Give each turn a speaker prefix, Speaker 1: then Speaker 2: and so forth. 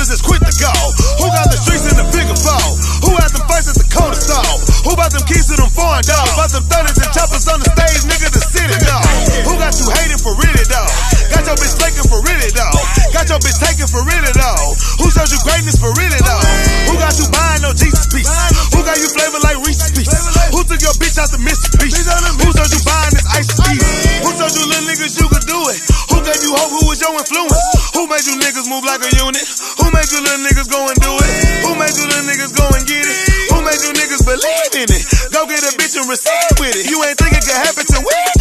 Speaker 1: killers is quick to go? Who got the streets in the bigger foe? Who had them fights at the corner store? Who bought them keys to them foreign dogs? Bought them 30s and choppers on the stage, nigga, the city dog. Who got you hating for really though? Got your bitch flaking for really though? Got your bitch taking for really though? Who showed you greatness for really though? Who got you buying no Jesus piece? Who got you flavor like Reese's piece? Who took your bitch out the Mississippi? Who showed you buying this ice piece? Who told you little niggas you could do it? Who gave you hope? Who was your influence? Who made you niggas move like a unit? Who made you little niggas go and do it? Who made you little niggas go and get it? Who made you niggas believe in it? Go get a bitch and receive with it. You ain't think it could happen to we